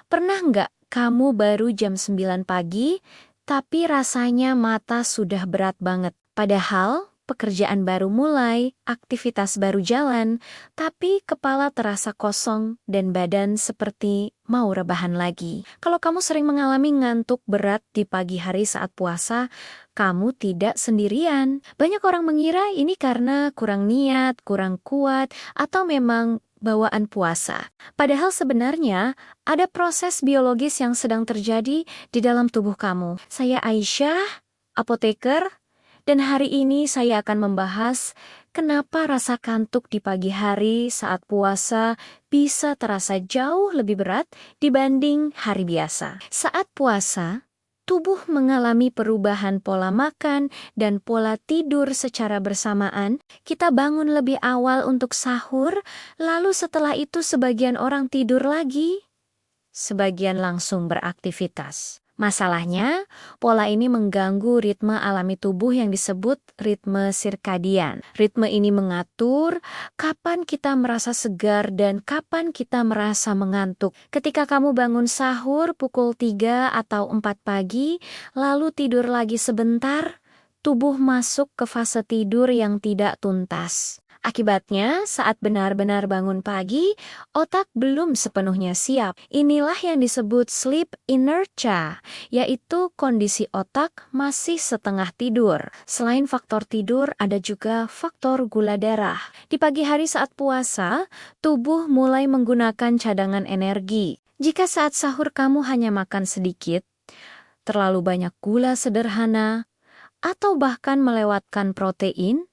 Pernah nggak kamu baru jam 9 pagi, tapi rasanya mata sudah berat banget? Padahal pekerjaan baru mulai, aktivitas baru jalan, tapi kepala terasa kosong dan badan seperti mau rebahan lagi. Kalau kamu sering mengalami ngantuk berat di pagi hari saat puasa, kamu tidak sendirian. Banyak orang mengira ini karena kurang niat, kurang kuat, atau memang bawaan puasa. Padahal sebenarnya ada proses biologis yang sedang terjadi di dalam tubuh kamu. Saya Aisyah, apoteker, dan hari ini saya akan membahas kenapa rasa kantuk di pagi hari saat puasa bisa terasa jauh lebih berat dibanding hari biasa. Saat puasa, tubuh mengalami perubahan pola makan dan pola tidur secara bersamaan. Kita bangun lebih awal untuk sahur, lalu setelah itu sebagian orang tidur lagi, sebagian langsung beraktivitas. Masalahnya, pola ini mengganggu ritme alami tubuh yang disebut ritme sirkadian. Ritme ini mengatur kapan kita merasa segar dan kapan kita merasa mengantuk. Ketika kamu bangun sahur pukul 3 atau 4 pagi, lalu tidur lagi sebentar, tubuh masuk ke fase tidur yang tidak tuntas. Akibatnya, saat benar-benar bangun pagi, otak belum sepenuhnya siap. Inilah yang disebut sleep inertia, yaitu kondisi otak masih setengah tidur. Selain faktor tidur, ada juga faktor gula darah. Di pagi hari saat puasa, tubuh mulai menggunakan cadangan energi. Jika saat sahur kamu hanya makan sedikit, terlalu banyak gula sederhana, atau bahkan melewatkan protein,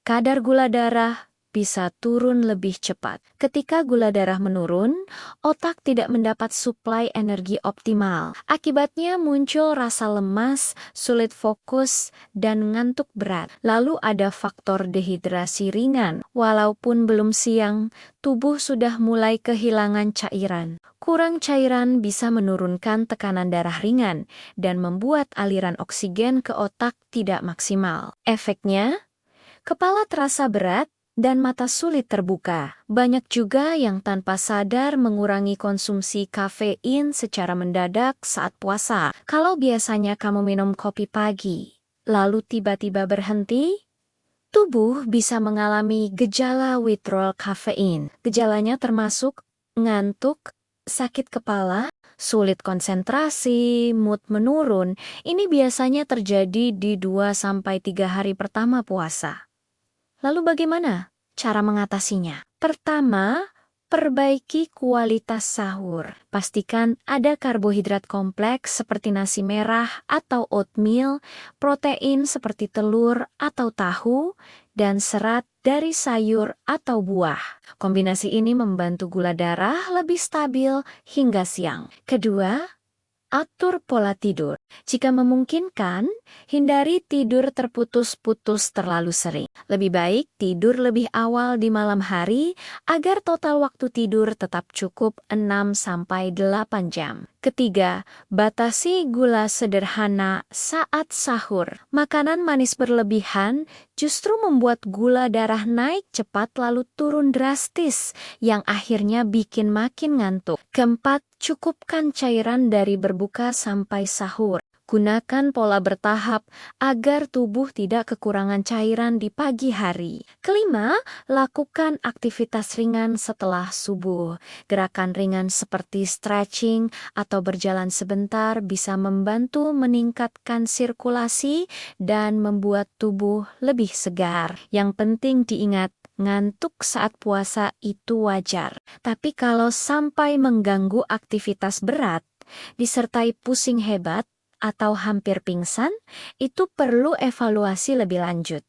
kadar gula darah bisa turun lebih cepat. Ketika gula darah menurun, otak tidak mendapat suplai energi optimal. Akibatnya muncul rasa lemas, sulit fokus, dan ngantuk berat. Lalu ada faktor dehidrasi ringan. Walaupun belum siang, tubuh sudah mulai kehilangan cairan. Kurang cairan bisa menurunkan tekanan darah ringan dan membuat aliran oksigen ke otak tidak maksimal. Efeknya, kepala terasa berat dan mata sulit terbuka. Banyak juga yang tanpa sadar mengurangi konsumsi kafein secara mendadak saat puasa. Kalau biasanya kamu minum kopi pagi, lalu tiba-tiba berhenti, tubuh bisa mengalami gejala withdrawal kafein. Gejalanya termasuk ngantuk, sakit kepala, sulit konsentrasi, mood menurun. Ini biasanya terjadi di 2-3 hari pertama puasa. Lalu bagaimana cara mengatasinya? Pertama, perbaiki kualitas sahur. Pastikan ada karbohidrat kompleks seperti nasi merah atau oatmeal, protein seperti telur atau tahu, dan serat dari sayur atau buah. Kombinasi ini membantu gula darah lebih stabil hingga siang. Kedua, atur pola tidur. Jika memungkinkan, hindari tidur terputus-putus terlalu sering. Lebih baik tidur lebih awal di malam hari agar total waktu tidur tetap cukup 6-8 jam. Ketiga, batasi gula sederhana saat sahur. Makanan manis berlebihan justru membuat gula darah naik cepat lalu turun drastis, yang akhirnya bikin makin ngantuk. Keempat, cukupkan cairan dari berbuka sampai sahur. Gunakan pola bertahap agar tubuh tidak kekurangan cairan di pagi hari. Kelima, lakukan aktivitas ringan setelah subuh. Gerakan ringan seperti stretching atau berjalan sebentar bisa membantu meningkatkan sirkulasi dan membuat tubuh lebih segar. Yang penting diingat, ngantuk saat puasa itu wajar. Tapi kalau sampai mengganggu aktivitas berat, disertai pusing hebat, atau hampir pingsan, itu perlu evaluasi lebih lanjut.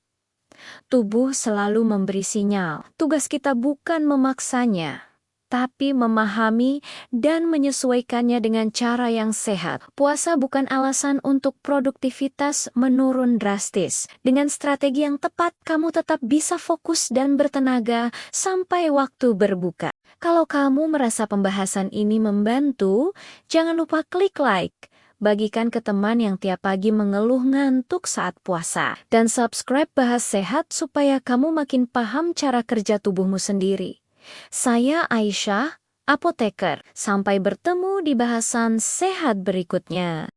Tubuh selalu memberi sinyal. Tugas kita bukan memaksanya, tapi memahami dan menyesuaikannya dengan cara yang sehat. Puasa bukan alasan untuk produktivitas menurun drastis. Dengan strategi yang tepat, kamu tetap bisa fokus dan bertenaga sampai waktu berbuka. Kalau kamu merasa pembahasan ini membantu, jangan lupa klik like. Bagikan ke teman yang tiap pagi mengeluh ngantuk saat puasa. Dan subscribe Bahas Sehat supaya kamu makin paham cara kerja tubuhmu sendiri. Saya Aisyah, apoteker. Sampai bertemu di bahasan sehat berikutnya.